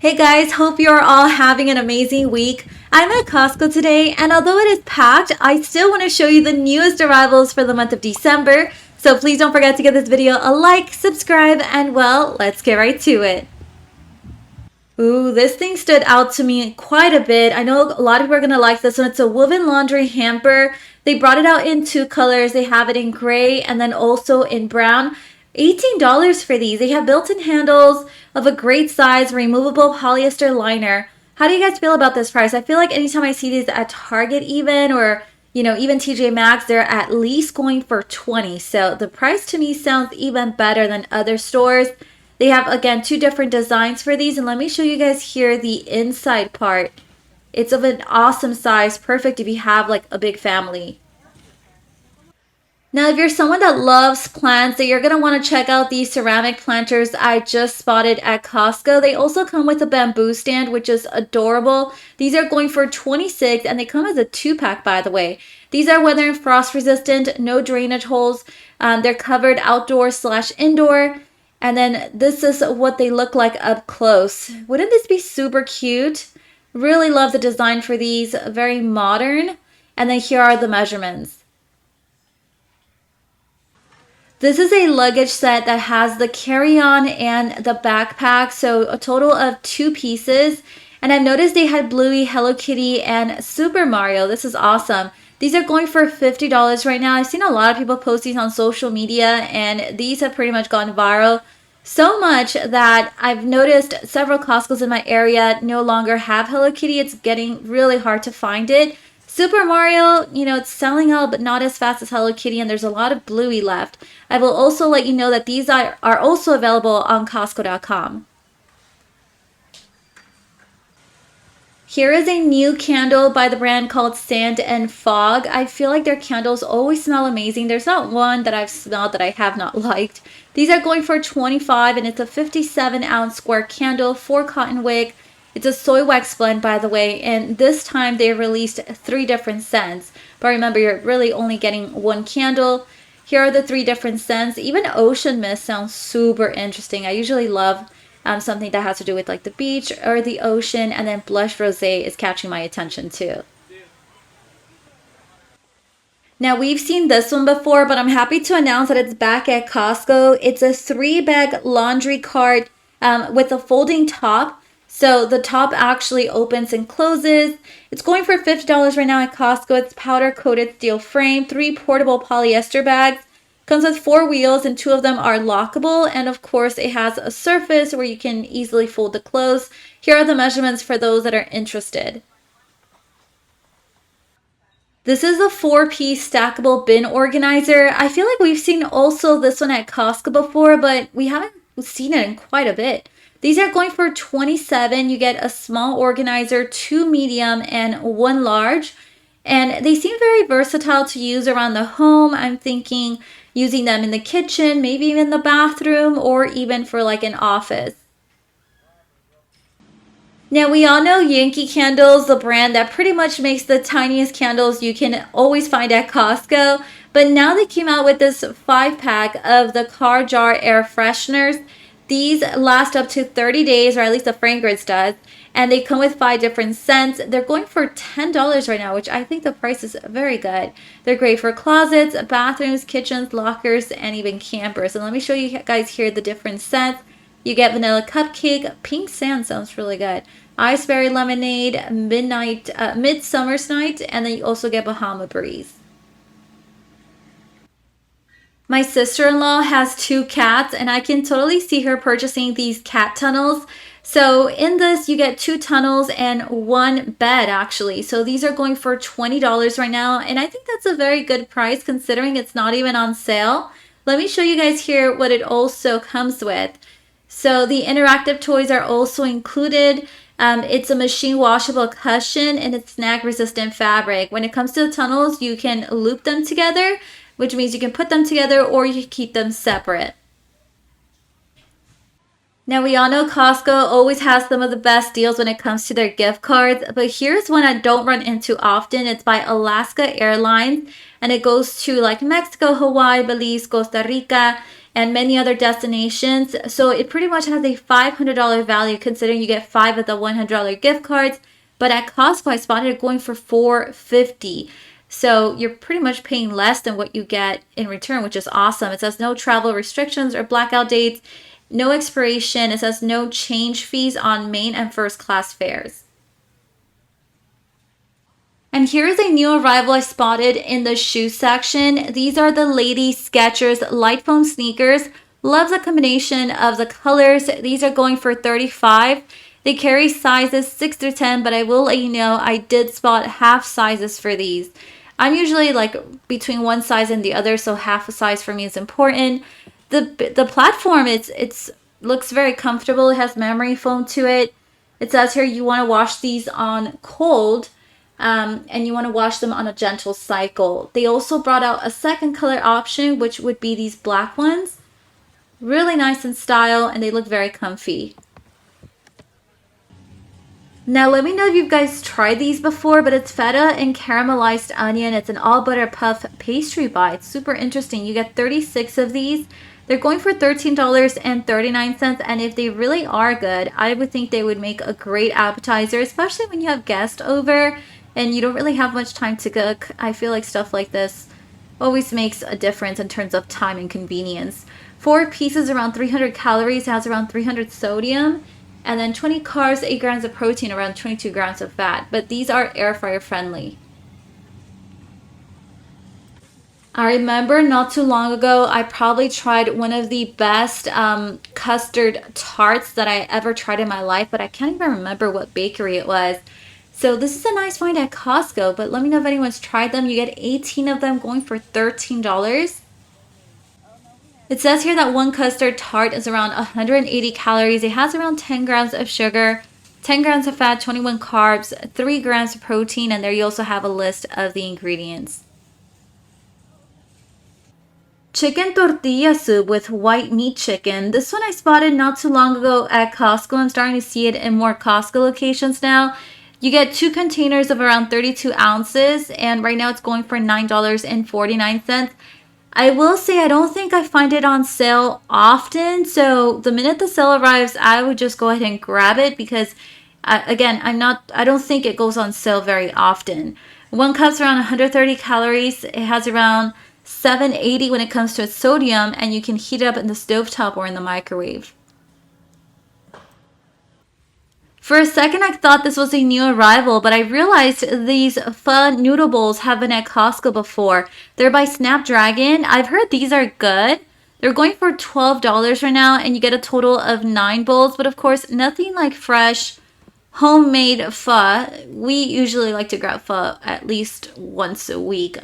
Hey guys, hope you're all having an amazing week. I'm at Costco today, and although it is packed, I still want to show you the newest arrivals for the month of December. So please don't forget to give this video a like, subscribe, and well, let's get right to it. Ooh, this thing stood out to me quite a bit. I know a lot of people are going to like this one. It's a woven laundry hamper. They brought it out in two colors. They have it in gray and then also in brown. $18 for these. They have built-in handles of a great size, removable polyester liner. How do you guys feel about this price? I feel like anytime I see these at Target even or even TJ Maxx, they're at least going for 20. So the price to me sounds even better than other stores. They have, again, two different designs for these. And let me show you guys here the inside part. It's of an awesome size. Perfect if you have like a big family. Now, if you're someone that loves plants, then you're going to want to check out these ceramic planters I just spotted at Costco. They also come with a bamboo stand, which is adorable. These are going for $26, and they come as a 2-pack, by the way. These are weather and frost resistant, no drainage holes. They're covered outdoor/indoor. And then this is what they look like up close. Wouldn't this be super cute? Really love the design for these, very modern. And then here are the measurements. This is a luggage set that has the carry-on and the backpack, so a total of 2 pieces. And I've noticed they had Bluey, Hello Kitty, and Super Mario. This is awesome. These are going for $50 right now. I've seen a lot of people post these on social media, and these have pretty much gone viral. So much that I've noticed several Costco's in my area no longer have Hello Kitty. It's getting really hard to find it. Super Mario, it's selling out, but not as fast as Hello Kitty, and there's a lot of Bluey left. I will also let you know that these are also available on Costco.com. Here is a new candle by the brand called Sand and Fog. I feel like their candles always smell amazing. There's not one that I've smelled that I have not liked. These are going for $25, and it's a 57-ounce square candle, 4 cotton wick. It's a soy wax blend, by the way, and this time they released 3 different scents. But remember, you're really only getting 1 candle. Here are the 3 different scents. Even Ocean Mist sounds super interesting. I usually love something that has to do with like the beach or the ocean, and then Blush Rosé is catching my attention too. Now, we've seen this one before, but I'm happy to announce that it's back at Costco. It's a 3-bag laundry cart with a folding top. So the top actually opens and closes. It's going for $50 right now at Costco. It's powder coated steel frame, 3 portable polyester bags. Comes with 4 wheels, and 2 of them are lockable, and of course it has a surface where you can easily fold the clothes. Here are the measurements for those that are interested. This is a 4-piece stackable bin organizer. I feel like we've seen also this one at Costco before, but we haven't seen it in quite a bit. These are going for $27. You get a small organizer, 2 medium, and 1 large. And they seem very versatile to use around the home. I'm thinking using them in the kitchen, maybe even the bathroom, or even for like an office. Now, we all know Yankee Candles, the brand that pretty much makes the tiniest candles you can always find at Costco. But now they came out with this 5-pack of the car jar air fresheners. These last up to 30 days, or at least the fragrance does. And they come with 5 different scents. They're going for $10 right now, which I think the price is very good. They're great for closets, bathrooms, kitchens, lockers, and even campers. And let me show you guys here the different scents. You get vanilla cupcake, pink sand sounds really good, iceberry lemonade, midsummer's night, and then you also get Bahama breeze. My sister-in-law has 2 cats, and I can totally see her purchasing these cat tunnels. So in this, you get 2 tunnels and 1 bed, actually. So these are going for $20 right now, and I think that's a very good price considering it's not even on sale. Let me show you guys here what it also comes with. So the interactive toys are also included. It's a machine washable cushion, and it's snag-resistant fabric. When it comes to the tunnels, you can loop them together, which means you can put them together or you can keep them separate. Now, we all know Costco always has some of the best deals when it comes to their gift cards, but here's one I don't run into often. It's by Alaska Airlines, and it goes to like Mexico, Hawaii, Belize, Costa Rica, and many other destinations. So it pretty much has a $500 value considering you get 5 of the $100 gift cards. But at Costco, I spotted it going for $450. So you're pretty much paying less than what you get in return, which is awesome. It says no travel restrictions or blackout dates, no expiration. It says no change fees on main and first class fares. And here is a new arrival I spotted in the shoe section. These are the lady Skechers light foam sneakers. Love the combination of the colors. These are going for $35. They carry sizes 6 through 10, but I will let you know I did spot half sizes for these. I'm usually like between one size and the other, so half a size for me is important. The platform, it's looks very comfortable. It has memory foam to it. It says here you want to wash these on cold, and you want to wash them on a gentle cycle. They also brought out a second color option, which would be these black ones. Really nice in style, and they look very comfy. Now, let me know if you guys tried these before, but it's feta and caramelized onion. It's an all butter puff pastry bite. It's super interesting. You get 36 of these. They're going for $13.39, and if they really are good, I would think they would make a great appetizer, especially when you have guests over and you don't really have much time to cook. I feel like stuff like this always makes a difference in terms of time and convenience. 4 pieces, around 300 calories, has around 300 sodium. And then 20 carbs, 8 grams of protein, around 22 grams of fat. But these are air fryer friendly. I remember not too long ago, I probably tried one of the best custard tarts that I ever tried in my life, but I can't even remember what bakery it was. So this is a nice find at Costco, but let me know if anyone's tried them. You get 18 of them going for $13. It says here that one custard tart is around 180 calories. It has around 10 grams of sugar, 10 grams of fat, 21 carbs, 3 grams of protein, and there you also have a list of the ingredients. Chicken tortilla soup with white meat chicken. This one I spotted not too long ago at Costco. I'm starting to see it in more Costco locations now. You get 2 containers of around 32 ounces, and right now it's going for $9.49. I will say I don't think I find it on sale often, so the minute the sale arrives, I would just go ahead and grab it because, again, I don't think it goes on sale very often. One cup's around 130 calories. It has around 780 when it comes to its sodium, and you can heat it up in the stovetop or in the microwave. For a second, I thought this was a new arrival, but I realized these pho noodle bowls have been at Costco before. They're by Snapdragon. I've heard these are good. They're going for $12 right now, and you get a total of 9 bowls, but of course, nothing like fresh, homemade pho. We usually like to grab pho at least once a week.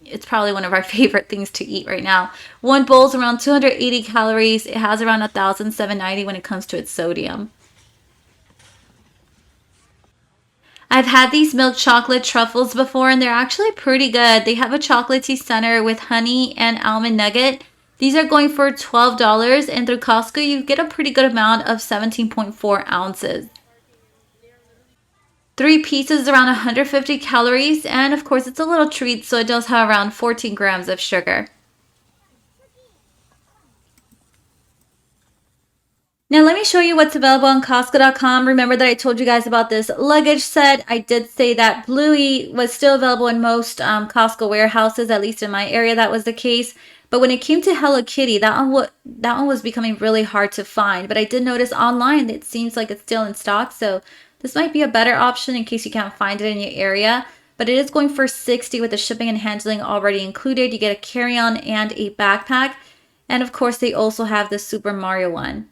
It's probably one of our favorite things to eat right now. One bowl's around 280 calories. It has around 1,790 when it comes to its sodium. I've had these milk chocolate truffles before, and they're actually pretty good. They have a chocolatey center with honey and almond nugget. These are going for $12, and through Costco, you get a pretty good amount of 17.4 ounces. 3 pieces, around 150 calories, and of course, it's a little treat, so it does have around 14 grams of sugar. Now let me show you what's available on Costco.com. Remember that I told you guys about this luggage set. I did say that Bluey was still available in most Costco warehouses, at least in my area that was the case. But when it came to Hello Kitty, that one was becoming really hard to find. But I did notice online it seems like it's still in stock, so this might be a better option in case you can't find it in your area. But it is going for $60 with the shipping and handling already included. You get a carry-on and a backpack. And of course, they also have the Super Mario one.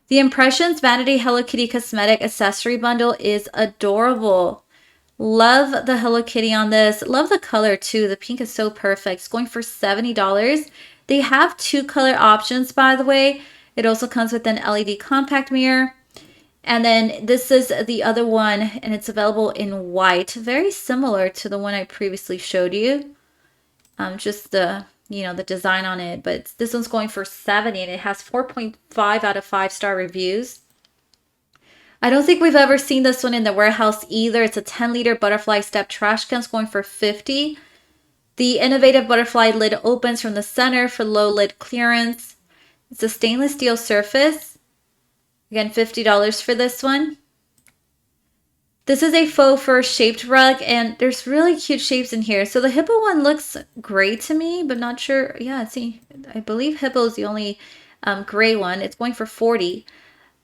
The Impressions Vanity Hello Kitty Cosmetic Accessory Bundle is adorable. Love the Hello Kitty on this. Love the color too. The pink is so perfect. It's going for $70. They have 2 color options, by the way. It also comes with an LED compact mirror. And then this is the other one, and it's available in white. Very similar to the one I previously showed you. Just the design on it, but this one's going for $70, and it has 4.5 out of 5-star reviews. I don't think we've ever seen this one in the warehouse either. It's a 10-liter butterfly step trash can. It's going for $50. The innovative butterfly lid opens from the center for low lid clearance. It's a stainless steel surface. Again, $50 for this one. This is a faux fur shaped rug, and there's really cute shapes in here. So the hippo one looks gray to me, but not sure. Yeah, see, I believe hippo is the only gray one. It's going for $40.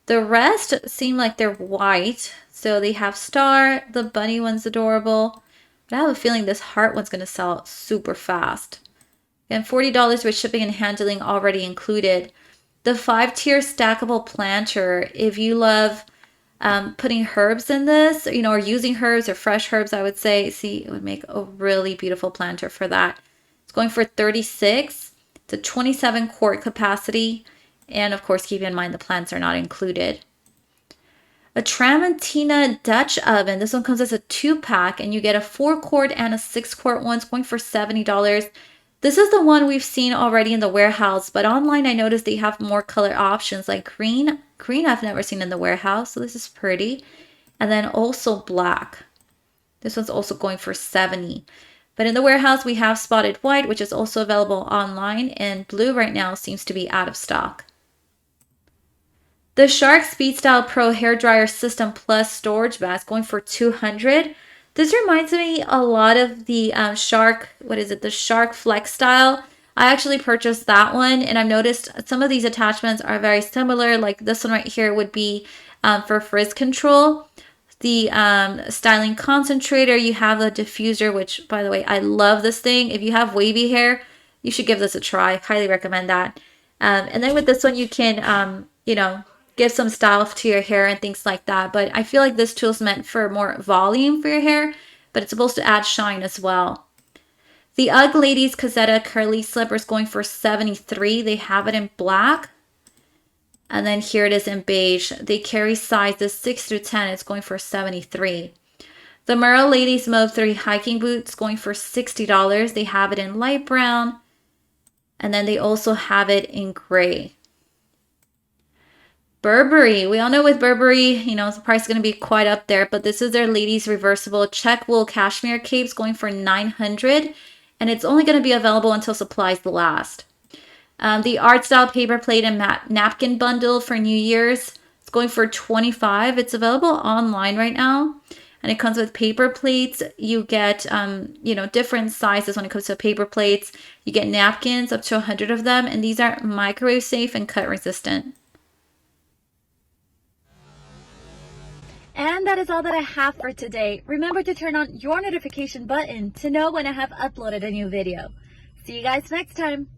The rest seem like they're white. So they have star. The bunny one's adorable. But I have a feeling this heart one's going to sell out super fast. And $40 with shipping and handling already included. The 5-tier stackable planter, if you love putting herbs in this, you know, or using herbs or fresh herbs, I would say, see, it would make a really beautiful planter for that. It's going for $36. It's a 27 quart capacity. And of course, keep in mind the plants are not included. A Tramontina Dutch oven. This one comes as a 2-pack, and you get a 4-quart and a 6-quart one. It's going for $70. This is the one we've seen already in the warehouse, but online I noticed they have more color options like green. Green I've never seen in the warehouse, so this is pretty. And then also black. This one's also going for $70. But in the warehouse we have spotted white, which is also available online, and blue right now seems to be out of stock. The Shark Speed Style Pro Hair Dryer System Plus Storage Bags going for $200. This reminds me a lot of the Shark, what is it? The Shark Flex Style. I actually purchased that one, and I've noticed some of these attachments are very similar. Like this one right here would be for frizz control. The styling concentrator, you have the diffuser, which by the way, I love this thing. If you have wavy hair, you should give this a try. Highly recommend that. And then with this one, you can, you know, give some style to your hair and things like that. But I feel like this tool is meant for more volume for your hair, but it's supposed to add shine as well. The UGG Ladies Cozetta Curly Slippers going for $73. They have it in black. And then here it is in beige. They carry sizes 6 through 10. It's going for $73. The Merrell Ladies Moab 3 Hiking Boots going for $60. They have it in light brown. And then they also have it in gray. Burberry. We all know with Burberry, you know, the price is going to be quite up there, but this is their ladies reversible check wool cashmere capes going for $900, and it's only going to be available until supplies last. The art style paper plate and napkin bundle for New Year's, it's going for $25. It's available online right now, and it comes with paper plates. You get, you know, different sizes when it comes to paper plates. You get napkins, up to 100 of them, and these are microwave safe and cut resistant. And that is all that I have for today. Remember to turn on your notification button to know when I have uploaded a new video. See you guys next time.